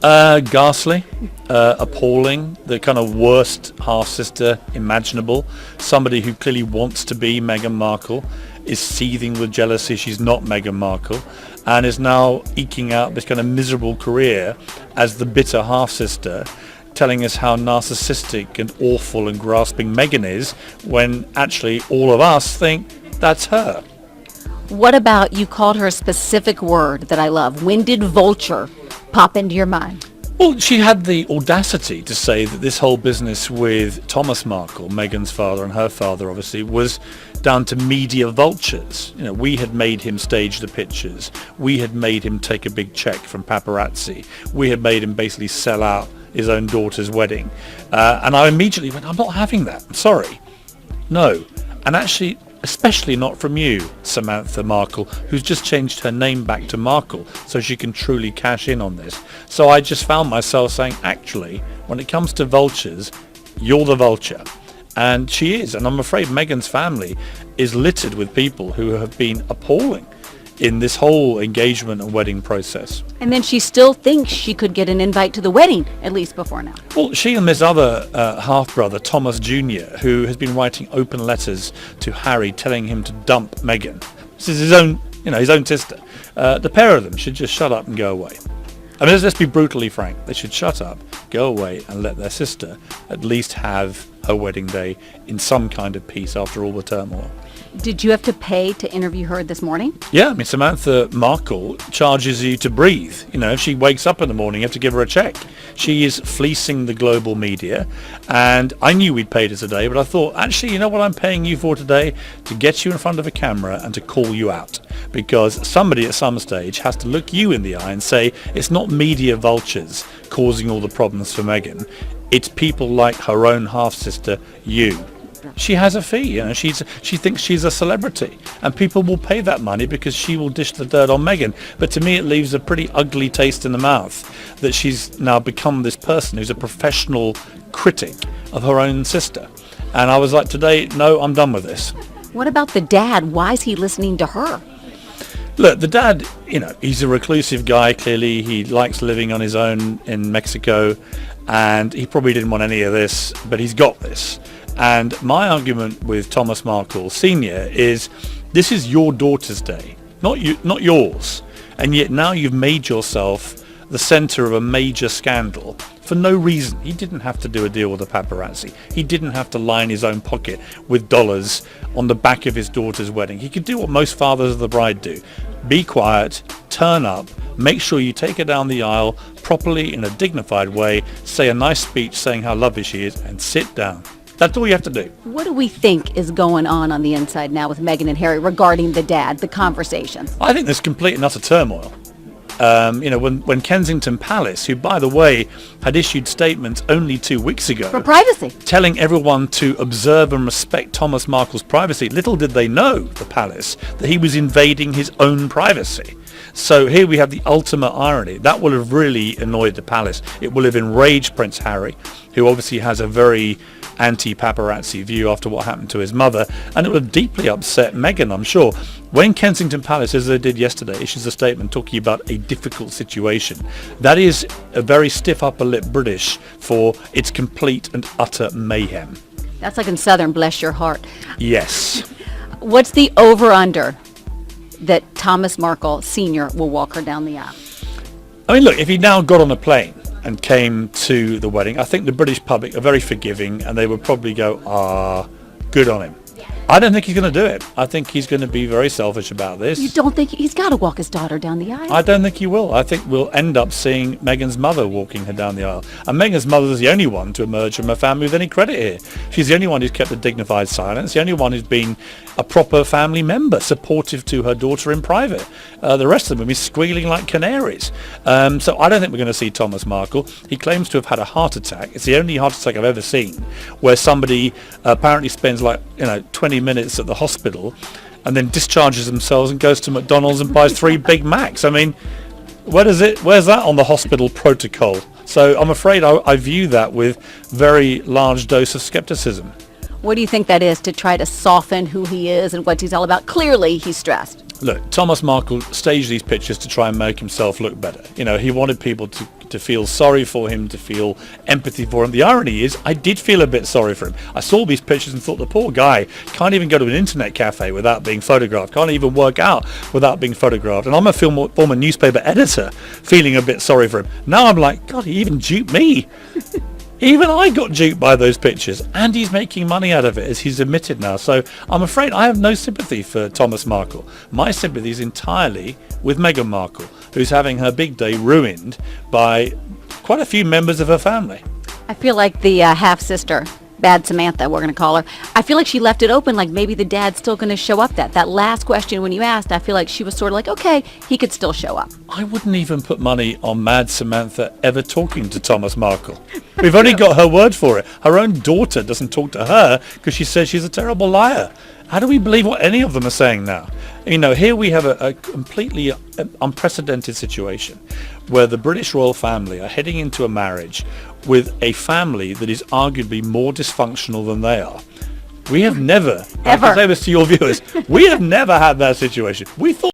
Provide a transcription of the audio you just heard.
Ghastly, appalling, the kind of worst half-sister imaginable. Somebody who clearly wants to be Meghan Markle, is seething with jealousy she's not Meghan Markle, and is now eking out this kind of miserable career as the bitter half-sister, telling us how narcissistic and awful and grasping Meghan is, when actually all of us think that's her. What about, you called her a specific word that I love. When did vulture pop into your mind? Well, she had the audacity to say that this whole business with Thomas Markle, Meghan's father and her father obviously, was down to media vultures. You know, we had made him stage the pictures. We had made him take a big check from paparazzi. We had made him basically sell out his own daughter's wedding. And I immediately went, I'm not having that. I'm sorry. No. And actually, especially not from you, Samantha Markle, who's just changed her name back to Markle so she can truly cash in on this. So I just found myself saying, actually, when it comes to vultures, you're the vulture. And she is. And I'm afraid Meghan's family is littered with people who have been appalling in this whole engagement and wedding process. And then she still thinks she could get an invite to the wedding, at least before now. Well, she and this other half-brother, Thomas Jr., who has been writing open letters to Harry telling him to dump Meghan. This is his own, his own sister. The pair of them should just shut up and go away. I mean, let's be brutally frank. They should shut up, go away, and let their sister at least have her wedding day in some kind of peace after all the turmoil. Did you have to pay to interview her this morning? Yeah, I mean, Samantha Markle charges you to breathe. If she wakes up in the morning, you have to give her a check. She is fleecing the global media, and I knew we'd paid her today, but I thought, actually, you know what I'm paying you for today? To get you in front of a camera and to call you out. Because somebody at some stage has to look you in the eye and say, it's not media vultures causing all the problems for Meghan. It's people like her own half-sister, you. She has a fee, she thinks she's a celebrity, and people will pay that money because she will dish the dirt on Meghan. But to me it leaves a pretty ugly taste in the mouth that she's now become this person who's a professional critic of her own sister. And I was like, today, no, I'm done with this. What about the dad? Why is he listening to her? Look, the dad, he's a reclusive guy, clearly. He likes living on his own in Mexico, and he probably didn't want any of this, but he's got this. And my argument with Thomas Markle Sr. is, this is your daughter's day, not yours. And yet now you've made yourself the center of a major scandal for no reason. He didn't have to do a deal with the paparazzi. He didn't have to line his own pocket with dollars on the back of his daughter's wedding. He could do what most fathers of the bride do. Be quiet, turn up, make sure you take her down the aisle properly in a dignified way, say a nice speech saying how lovely she is, and sit down. That's all you have to do. What do we think is going on the inside now with Meghan and Harry regarding the dad, the conversations? I think there's complete and utter turmoil. When Kensington Palace, who, by the way, had issued statements only 2 weeks ago for privacy, telling everyone to observe and respect Thomas Markle's privacy, little did they know, the palace, that he was invading his own privacy. So here we have the ultimate irony. That will have really annoyed the palace. It will have enraged Prince Harry, who obviously has a very anti-paparazzi view after what happened to his mother, and it would have deeply upset Meghan, I'm sure. When Kensington Palace, as they did yesterday, issues a statement talking about a difficult situation, that is a very stiff upper lip British for its complete and utter mayhem. That's like in Southern, bless your heart. Yes. What's the over-under that Thomas Markle Sr. will walk her down the aisle? I mean, look, if he now got on a plane and came to the wedding, I think the British public are very forgiving, and they would probably go, good on him. I don't think he's going to do it. I think he's going to be very selfish about this. You don't think he's got to walk his daughter down the aisle? I don't think he will. I think we'll end up seeing Meghan's mother walking her down the aisle. And Meghan's mother is the only one to emerge from her family with any credit here. She's the only one who's kept a dignified silence, the only one who's been a proper family member, supportive to her daughter in private. The rest of them will be squealing like canaries. So I don't think we're going to see Thomas Markle. He claims to have had a heart attack. It's the only heart attack I've ever seen where somebody apparently spends 20 minutes at the hospital and then discharges themselves and goes to McDonald's and buys 3 Big Macs. I mean, where's that on the hospital protocol? So I'm afraid I view that with very large dose of skepticism. What do you think that is, to try to soften who he is and what he's all about? Clearly, he's stressed. Look, Thomas Markle staged these pictures to try and make himself look better. He wanted people to to feel sorry for him, to feel empathy for him. The irony is, I did feel a bit sorry for him. I saw these pictures and thought, the poor guy can't even go to an internet cafe without being photographed, can't even work out without being photographed. And I'm a former newspaper editor, feeling a bit sorry for him. Now I'm like, God, he even duped me. Even I got duped by those pictures, and he's making money out of it, as he's admitted now. So I'm afraid I have no sympathy for Thomas Markle. My sympathy is entirely with Meghan Markle, who's having her big day ruined by quite a few members of her family. I feel like the half-sister, Bad Samantha, we're going to call her. I feel like she left it open, like maybe the dad's still going to show up. That last question when you asked, I feel like she was sort of like, okay, he could still show up. I wouldn't even put money on Mad Samantha ever talking to Thomas Markle. We've only got her word for it. Her own daughter doesn't talk to her because she says she's a terrible liar. How do we believe what any of them are saying now? You know, here we have a completely unprecedented situation where the British royal family are heading into a marriage with a family that is arguably more dysfunctional than they are. We have never, I can say this to your viewers, we have never had that situation. We thought